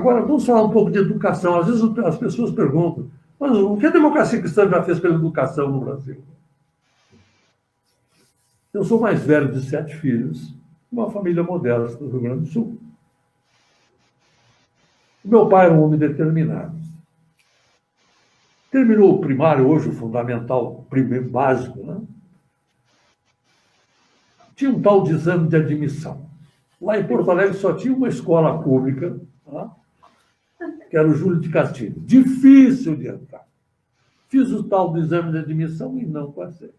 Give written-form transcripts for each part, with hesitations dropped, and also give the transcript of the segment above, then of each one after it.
Agora, vamos falar um pouco de educação. Às vezes as pessoas perguntam, mas o que a democracia cristã já fez pela educação no Brasil? Eu sou o mais velho de 7 filhos, uma família modesta do Rio Grande do Sul. Meu pai era um homem determinado. Terminou o primário, hoje o fundamental, primeiro básico, né? Tinha um tal de exame de admissão. Lá em Porto Alegre só tinha uma escola pública, tá? Que era o Júlio de Castilho. Difícil de entrar. Fiz o tal do exame de admissão e não passei.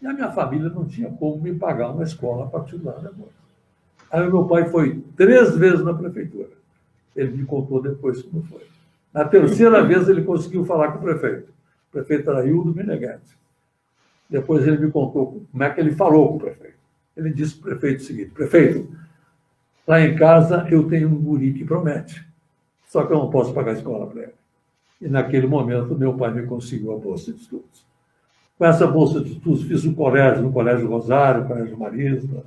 E a minha família não tinha como me pagar uma escola particular agora. Aí o meu pai foi 3 vezes na prefeitura. Ele me contou depois como foi. Na terceira vez ele conseguiu falar com o prefeito. O prefeito era Hildo Meneghetti. Depois ele me contou como é que ele falou com o prefeito. Ele disse para o prefeito o seguinte: prefeito, lá em casa eu tenho um guri que promete, só que eu não posso pagar a escola para ele. E naquele momento meu pai me conseguiu a bolsa de estudos. Com essa bolsa de estudos fiz o colégio, no Colégio Rosário, o Colégio Marista,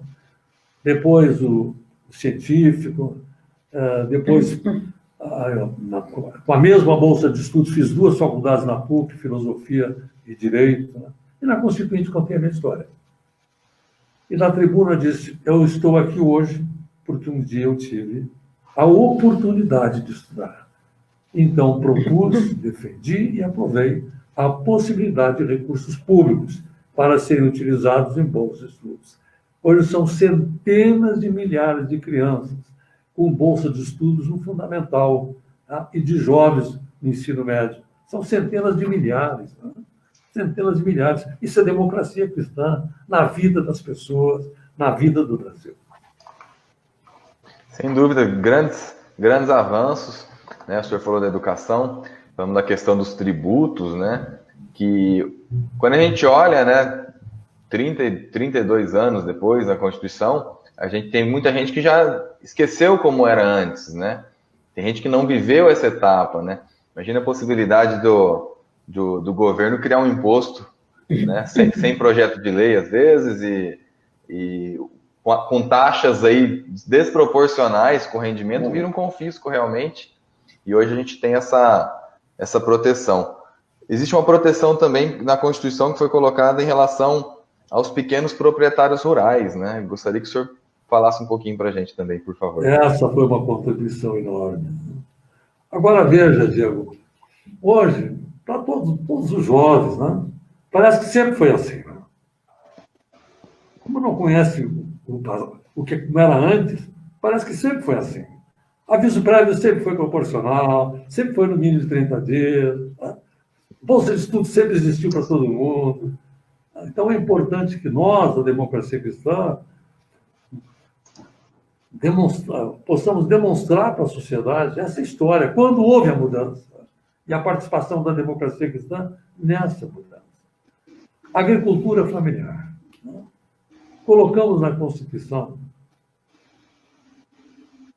depois o científico, depois, com a mesma bolsa de estudos, fiz 2 faculdades na PUC, Filosofia e Direito, né? E na Constituinte contei a minha história. E na tribuna disse: eu estou aqui hoje porque um dia eu tive a oportunidade de estudar. Então propus, defendi e aprovei a possibilidade de recursos públicos para serem utilizados em bons estudos. Hoje são centenas de milhares de crianças com bolsa de estudos no fundamental, tá? E de jovens no ensino médio. São centenas de milhares, tá? Centenas de milhares. Isso é democracia cristã na vida das pessoas, na vida do Brasil. Sem dúvida, grandes avanços, né? O senhor falou da educação, falamos da questão dos tributos, né? Que quando a gente olha, né, 32 anos depois da Constituição, a gente tem muita gente que já esqueceu como era antes, né? Tem gente que não viveu essa etapa, né? Imagina a possibilidade do governo criar um imposto, né? Sem projeto de lei, às vezes, e com taxas aí desproporcionais com o rendimento, vira um confisco realmente. E hoje a gente tem essa proteção. Existe uma proteção também na Constituição que foi colocada em relação aos pequenos proprietários rurais, né? Gostaria que o senhor falasse um pouquinho para a gente também, por favor. Essa foi uma contribuição enorme. Agora veja, Diego, hoje, para todos os jovens, né? Parece que sempre foi assim. Né? Como não conhece o que era antes, parece que sempre foi assim. Aviso prévio sempre foi proporcional, sempre foi no mínimo de 30 dias. Né? Bolsa de estudo sempre existiu para todo mundo. Então é importante que nós, da democracia cristã, possamos demonstrar para a sociedade essa história, quando houve a mudança, e a participação da democracia cristã nessa mudança. Agricultura familiar. Né? Colocamos na Constituição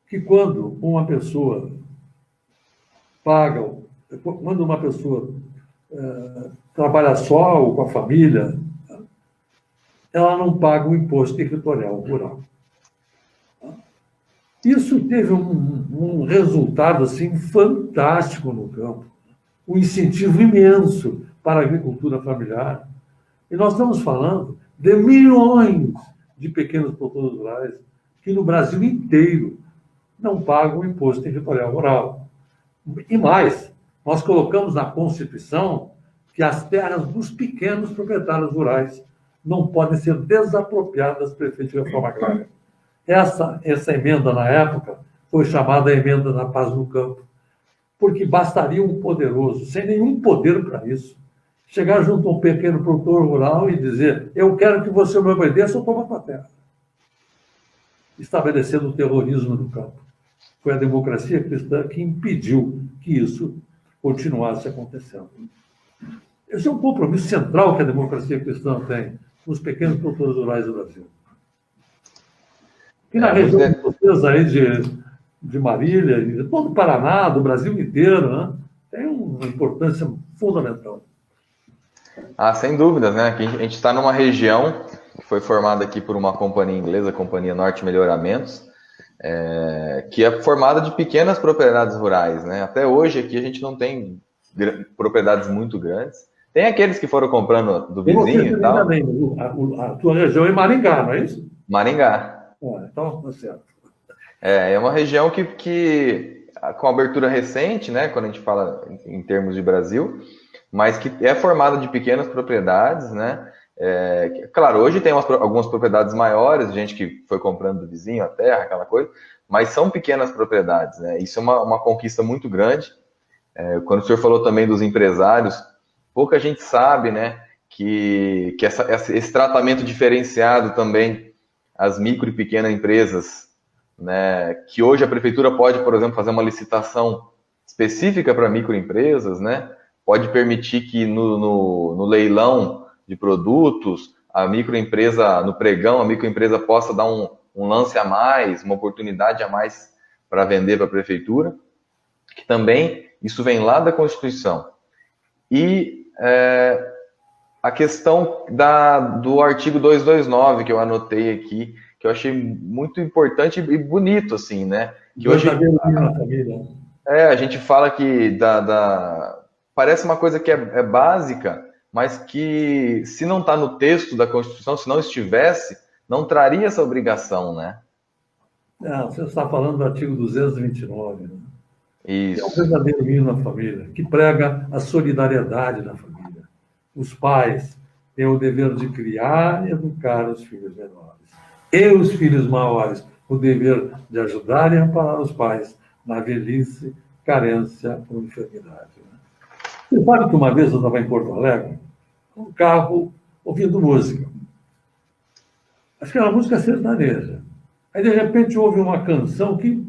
que quando uma pessoa trabalha só ou com a família, ela não paga o imposto territorial rural. Isso teve um resultado assim, fantástico no campo, um incentivo imenso para a agricultura familiar. E nós estamos falando de milhões de pequenos produtores rurais que no Brasil inteiro não pagam o imposto territorial rural. E mais, nós colocamos na Constituição que as terras dos pequenos proprietários rurais não podem ser desapropriadas para efeito de reforma agrária. Essa emenda, na época, foi chamada Emenda da Paz no Campo, porque bastaria um poderoso, sem nenhum poder para isso, chegar junto a um pequeno produtor rural e dizer: eu quero que você me obedeça ou toma a tua terra. Estabelecendo o terrorismo no campo. Foi a democracia cristã que impediu que isso continuasse acontecendo. Esse é um compromisso central que a democracia cristã tem com os pequenos produtores rurais do Brasil. E na região de vocês aí de Marília, de todo o Paraná, do Brasil inteiro, né, tem uma importância fundamental. Sem dúvidas, né? A gente está numa região que foi formada aqui por uma companhia inglesa, a Companhia Norte Melhoramentos, que é formada de pequenas propriedades rurais, né? Até hoje aqui a gente não tem propriedades muito grandes. Tem aqueles que foram comprando do E você vizinho e também, tal. também, a tua região é Maringá, não é isso? Maringá. Então, tá certo. É uma região que com abertura recente, né? Quando a gente fala em termos de Brasil, mas que é formada de pequenas propriedades, né? Claro, hoje tem algumas propriedades maiores, gente que foi comprando do vizinho a terra, aquela coisa, mas são pequenas propriedades, né? Isso é uma conquista muito grande. Quando o senhor falou também dos empresários, pouca gente sabe, né, que esse tratamento diferenciado também às micro e pequenas empresas, né, que hoje a prefeitura pode, por exemplo, fazer uma licitação específica para microempresas, né, pode permitir que no leilão de produtos, a microempresa, no pregão, a microempresa possa dar um lance a mais, uma oportunidade a mais para vender para a prefeitura, que também isso vem lá da Constituição. E a questão do artigo 229, que eu anotei aqui, que eu achei muito importante e bonito, assim, né? Que hoje Verdadeiro união na família. a gente fala que parece uma coisa que é básica, mas que se não está no texto da Constituição, se não estivesse, não traria essa obrigação, né? Você está falando do artigo 229, né? Que é o Isso. verdadeiro hino na família, que prega a solidariedade na família. Os pais têm o dever de criar e educar os filhos menores. E os filhos maiores, o dever de ajudar e amparar os pais na velhice, carência ou enfermidade. Né? Você sabe que uma vez eu estava em Porto Alegre, um carro ouvindo música. Acho que era música sertaneja. Aí, de repente, houve uma canção que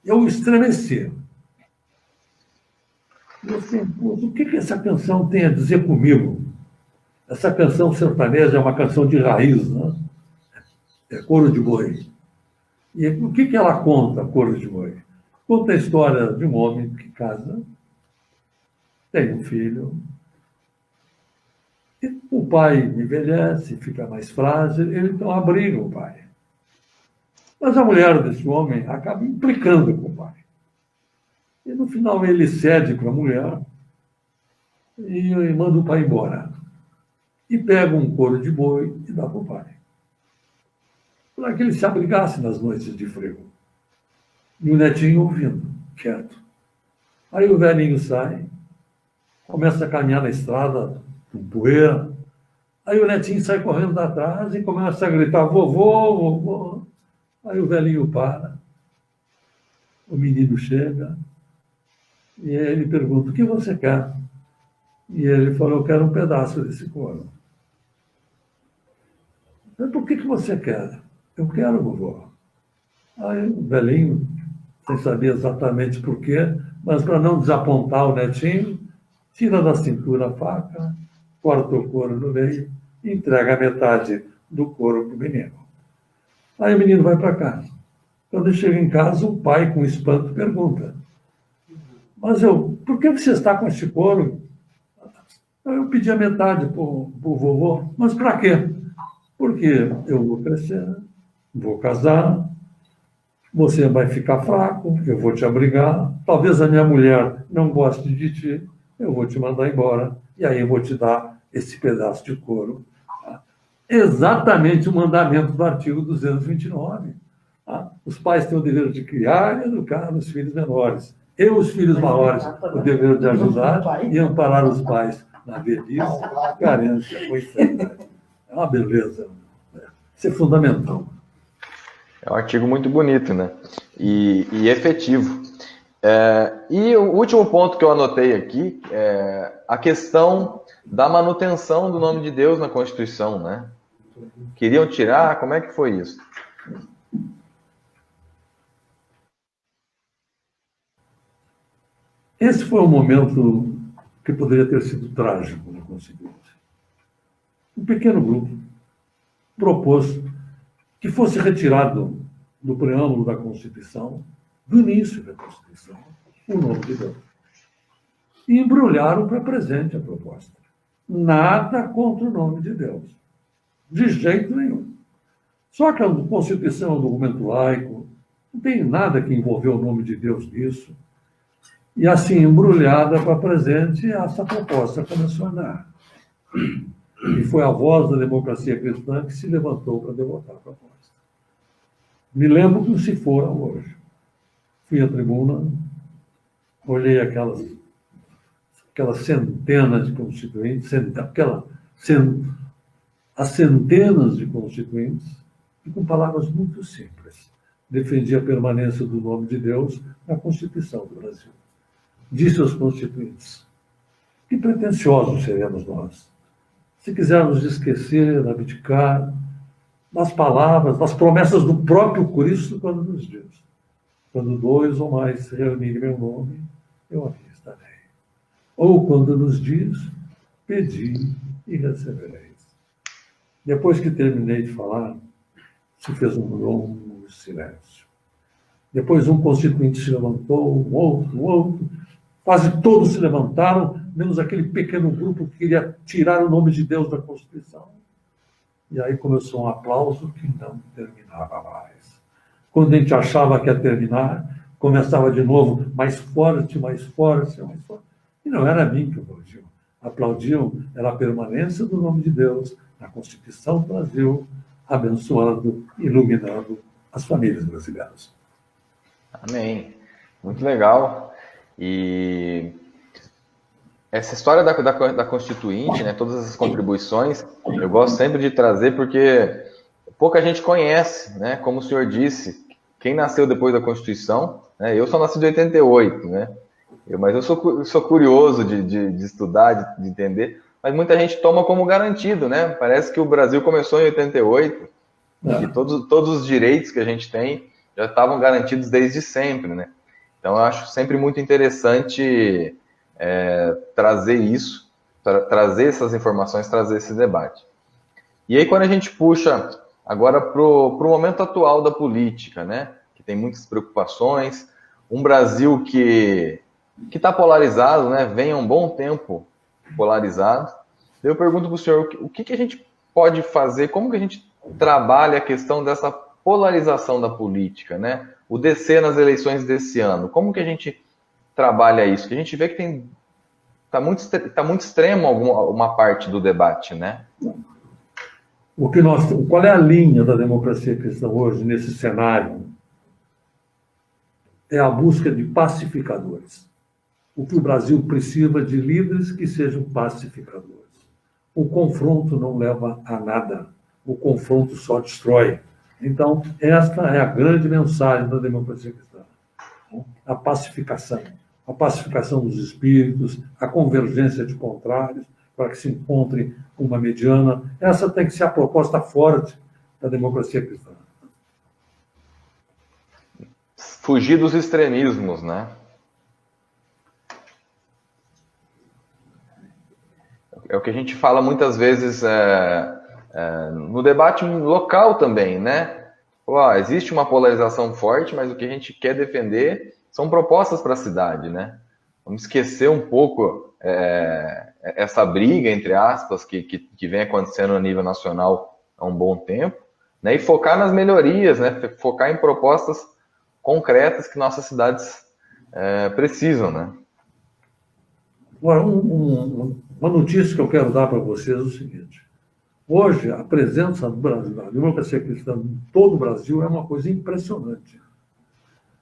eu estremeci. Eu assim, o que essa canção tem a dizer comigo? Essa canção sertaneja é uma canção de raiz, né? É Coro de Boi. E o que ela conta, Coro de Boi? Conta a história de um homem que casa, tem um filho, e o pai envelhece, fica mais frágil, ele então abriga o pai. Mas a mulher desse homem acaba implicando com o pai. E no final ele cede para a mulher e manda o pai embora. E pega um couro de boi e dá para o pai, para que ele se abrigasse nas noites de frio. E o netinho ouvindo, quieto. Aí o velhinho sai, começa a caminhar na estrada, com poeira. Aí o netinho sai correndo atrás e começa a gritar, vovô, vovô. Aí o velhinho para, o menino chega, e ele pergunta, o que você quer? E ele falou, eu quero um pedaço desse couro. Mas por que você quer? Eu quero, vovô. Aí o velhinho, sem saber exatamente por quê, mas para não desapontar o netinho, tira da cintura a faca, corta o couro no meio e entrega a metade do couro para o menino. Aí o menino vai para casa. Quando ele chega em casa, o pai, com espanto, pergunta, mas por que você está com esse couro? Eu pedi a metade para o vovô, mas para quê? Porque eu vou crescer, vou casar, você vai ficar fraco, eu vou te abrigar, talvez a minha mulher não goste de ti, eu vou te mandar embora, e aí eu vou te dar esse pedaço de couro. Tá? Exatamente o mandamento do artigo 229. Tá? Os pais têm o dever de criar e educar os filhos menores. E os filhos maiores, o dever de ajudar e amparar os pais na velhice, carência ou enfermidade. É uma beleza. Isso é fundamental. É um artigo muito bonito, né? E efetivo. E o último ponto que eu anotei aqui é a questão da manutenção do nome de Deus na Constituição, né? Queriam tirar? Como é que foi isso? Esse foi um momento que poderia ter sido trágico na Constituição. Um pequeno grupo propôs que fosse retirado do preâmbulo da Constituição, do início da Constituição, o nome de Deus. E embrulharam para presente a proposta. Nada contra o nome de Deus. De jeito nenhum. Só que a Constituição é um documento laico, Não tem nada que envolveu o nome de Deus nisso. E assim, embrulhada para presente, essa proposta começou a andar. E foi a voz da democracia cristã que se levantou para derrotar a proposta. Me lembro como se fora hoje. Fui à tribuna, olhei aquelas centenas de constituintes, as centenas de constituintes, e com palavras muito simples, defendi a permanência do nome de Deus na Constituição do Brasil. Disse aos constituintes: que pretensiosos seremos nós, se quisermos esquecer, abdicar das palavras, das promessas do próprio Cristo, quando nos diz: quando dois ou mais se reunirem em meu nome, eu aqui estarei. Ou quando nos diz: pedi e recebereis. Depois que terminei de falar, se fez um longo silêncio. Depois um constituinte se levantou, um outro, quase todos se levantaram, menos aquele pequeno grupo que queria tirar o nome de Deus da Constituição. E aí começou um aplauso que não terminava mais. Quando a gente achava que ia terminar, começava de novo, mais forte, mais forte, mais forte. E não era a mim que aplaudiam. Aplaudiam era a permanência do nome de Deus na Constituição do Brasil, abençoando, iluminando as famílias brasileiras. Amém. Muito legal. E essa história da Constituinte, né, todas as contribuições, eu gosto sempre de trazer porque pouca gente conhece, né? Como o senhor disse, quem nasceu depois da Constituição, né? Eu só nasci de 88, né? Mas eu sou curioso de estudar, de entender, mas muita gente toma como garantido, né? Parece que o Brasil começou em 88 e todos os direitos que a gente tem já estavam garantidos desde sempre, né? Então eu acho sempre muito interessante trazer isso, trazer essas informações, trazer esse debate. E aí quando a gente puxa agora para o momento atual da política, né? Que tem muitas preocupações, um Brasil que está polarizado, né? Vem há um bom tempo polarizado. Eu pergunto para o senhor, o que a gente pode fazer, como que a gente trabalha a questão dessa polarização da política, né? O descer nas eleições desse ano, como que a gente trabalha isso? Que a gente vê que tá muito extremo uma parte do debate, né? Qual é a linha da democracia cristã hoje nesse cenário? É a busca de pacificadores. O que o Brasil precisa de líderes que sejam pacificadores. O confronto não leva a nada. O confronto só destrói. Então, esta é a grande mensagem da democracia cristã. A pacificação. A pacificação dos espíritos, a convergência de contrários, para que se encontre uma mediana. Essa tem que ser a proposta forte da democracia cristã. Fugir dos extremismos, né? É o que a gente fala muitas vezes no debate local também, né? Existe uma polarização forte, mas o que a gente quer defender são propostas para a cidade, né? Vamos esquecer um pouco essa briga, entre aspas, que vem acontecendo a nível nacional há um bom tempo, né? E focar nas melhorias, né? Focar em propostas concretas que nossas cidades precisam, né? Agora, uma notícia que eu quero dar para vocês é o seguinte. Hoje, a presença do Brasil, da democracia cristã em todo o Brasil é uma coisa impressionante.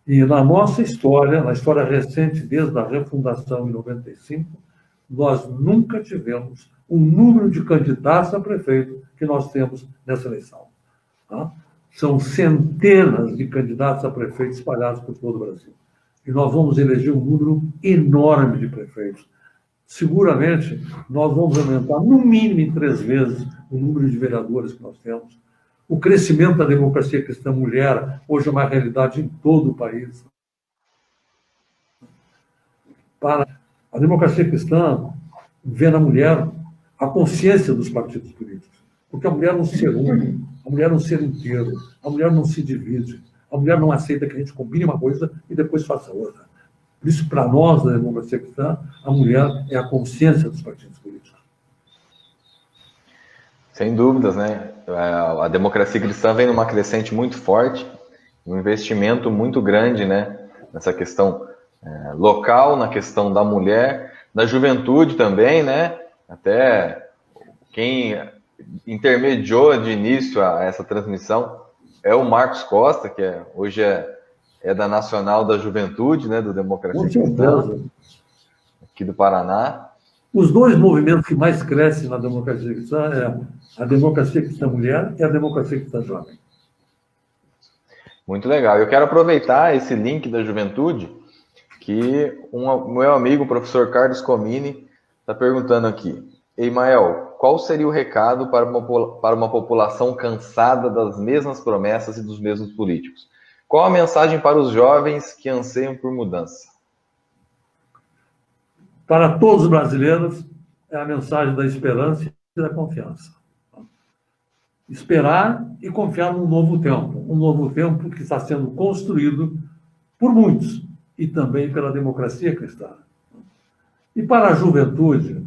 E na nossa história, na história recente, desde a refundação em 95, nós nunca tivemos o número de candidatos a prefeito que nós temos nessa eleição. Tá? São centenas de candidatos a prefeito espalhados por todo o Brasil. E nós vamos eleger um número enorme de prefeitos. Seguramente, nós vamos aumentar, no mínimo, em 3 vezes, o número de vereadores que nós temos. O crescimento da democracia cristã mulher hoje é uma realidade em todo o país. Para a democracia cristã vê na mulher a consciência dos partidos políticos. Porque a mulher é um ser único, a mulher é um ser inteiro, a mulher não se divide, a mulher não aceita que a gente combine uma coisa e depois faça outra. Por isso, para nós, da democracia cristã, a mulher é a consciência dos partidos políticos. Sem dúvidas, né? A democracia cristã vem numa crescente muito forte um investimento muito grande, né, nessa questão local, na questão da mulher, da juventude também, né, até quem intermediou de início a essa transmissão é o Marcos Costa, que hoje é da Nacional da Juventude, né, do Democracia Com Cristã, certeza. aqui do Paraná. Os dois movimentos que mais crescem na democracia cristã é a democracia cristã mulher e a democracia cristã jovem. Muito legal. Eu quero aproveitar esse link da juventude que meu amigo, o professor Carlos Comini, está perguntando aqui. Emael, qual seria o recado para uma população cansada das mesmas promessas e dos mesmos políticos? Qual a mensagem para os jovens que anseiam por mudança? Para todos os brasileiros, é a mensagem da esperança e da confiança. Esperar e confiar num novo tempo que está sendo construído por muitos e também pela democracia cristã. E para a juventude,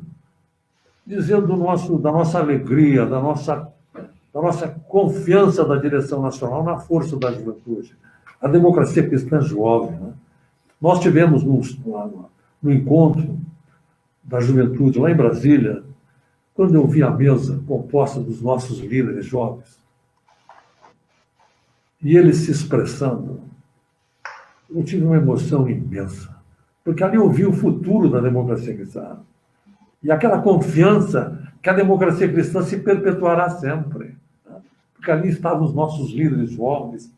dizer da nossa alegria, da nossa confiança da direção nacional na força da juventude. A democracia cristã jovem. Né? Nós tivemos no encontro da juventude lá em Brasília, quando eu vi a mesa composta dos nossos líderes jovens, e eles se expressando, eu tive uma emoção imensa, porque ali eu vi o futuro da democracia cristã. E aquela confiança que a democracia cristã se perpetuará sempre. Né? Porque ali estavam os nossos líderes jovens,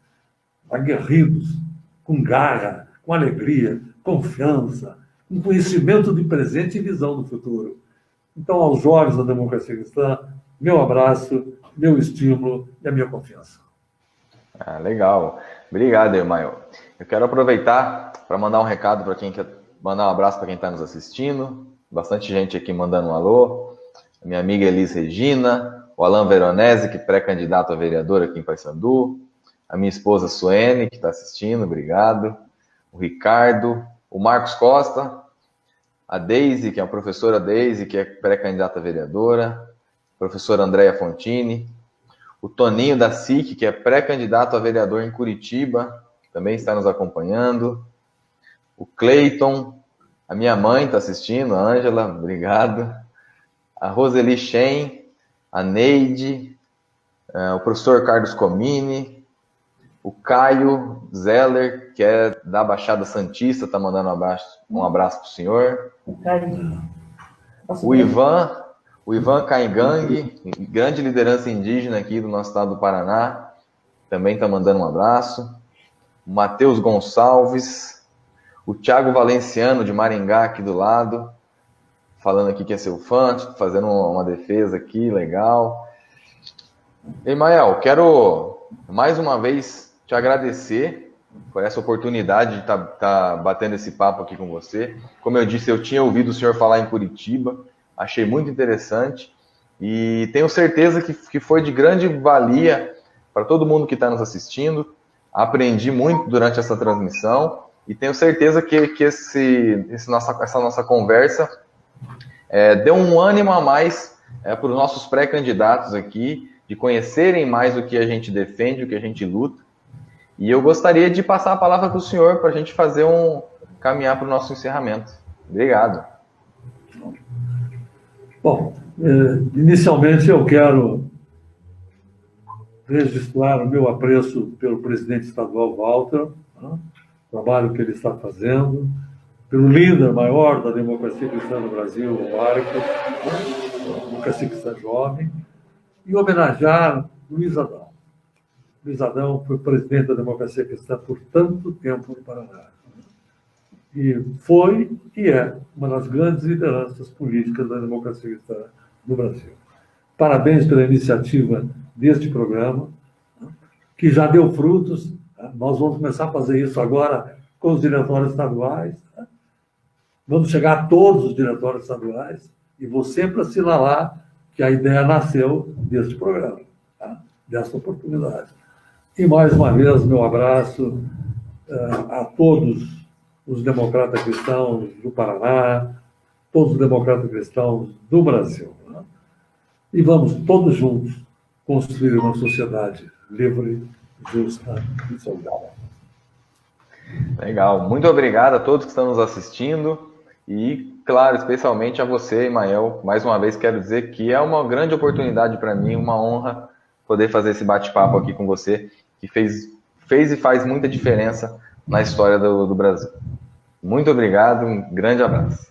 aguerridos, com garra, com alegria, confiança, com conhecimento de presente e visão do futuro. Então, aos jovens da democracia cristã, meu abraço, meu estímulo e a minha confiança. Legal. Obrigado, Emael. Eu quero aproveitar para mandar um recado para quem quer mandar um abraço para quem está nos assistindo. Bastante gente aqui mandando um alô. A minha amiga Elis Regina, o Alan Veronese, que é pré-candidato a vereador aqui em Paysandu. A minha esposa Suene, que está assistindo, obrigado. O Ricardo, o Marcos Costa, a Deise, que é a professora Deise, que é pré-candidata a vereadora, a professora Andréia Fontini, o Toninho da SIC, que é pré-candidato a vereador em Curitiba, também está nos acompanhando, o Cleiton, a minha mãe está assistindo, a Ângela, obrigado, a Roseli Shen, a Neide, o professor Carlos Comini, o Caio Zeller, que é da Baixada Santista, está mandando um abraço para o senhor. O Ivan Caingang, grande liderança indígena aqui do nosso estado do Paraná, também está mandando um abraço. O Matheus Gonçalves, o Thiago Valenciano, de Maringá, aqui do lado, falando aqui que é seu fã, fazendo uma defesa aqui, legal. Emael, quero mais uma vez te agradecer por essa oportunidade de estar batendo esse papo aqui com você. Como eu disse, eu tinha ouvido o senhor falar em Curitiba, achei muito interessante e tenho certeza que foi de grande valia para todo mundo que está nos assistindo. Aprendi muito durante essa transmissão e tenho certeza que essa nossa conversa deu um ânimo a mais para os nossos pré-candidatos aqui, de conhecerem mais o que a gente defende, o que a gente luta. E eu gostaria de passar a palavra para o senhor para a gente caminhar para o nosso encerramento. Obrigado. Bom, inicialmente eu quero registrar o meu apreço pelo presidente estadual Walter, né, o trabalho que ele está fazendo, pelo líder maior da democracia cristã no Brasil, o Marcos, né, da democracia cristã jovem, e homenagear Luiz Adão. Luiz Adão foi presidente da democracia cristã por tanto tempo no Paraná. E foi e é uma das grandes lideranças políticas da democracia cristã no Brasil. Parabéns pela iniciativa deste programa, que já deu frutos. Nós vamos começar a fazer isso agora com os diretórios estaduais. Vamos chegar a todos os diretórios estaduais e vou sempre assinalar que a ideia nasceu deste programa, dessa oportunidade. E, mais uma vez, meu abraço a todos os democratas cristãos do Paraná, todos os democratas cristãos do Brasil. E vamos todos juntos construir uma sociedade livre, justa e saudável. Legal. Muito obrigado a todos que estão nos assistindo e, claro, especialmente a você, Imael. Mais uma vez quero dizer que é uma grande oportunidade para mim, uma honra poder fazer esse bate-papo aqui com você, que fez e faz muita diferença na história do Brasil. Muito obrigado, um grande abraço.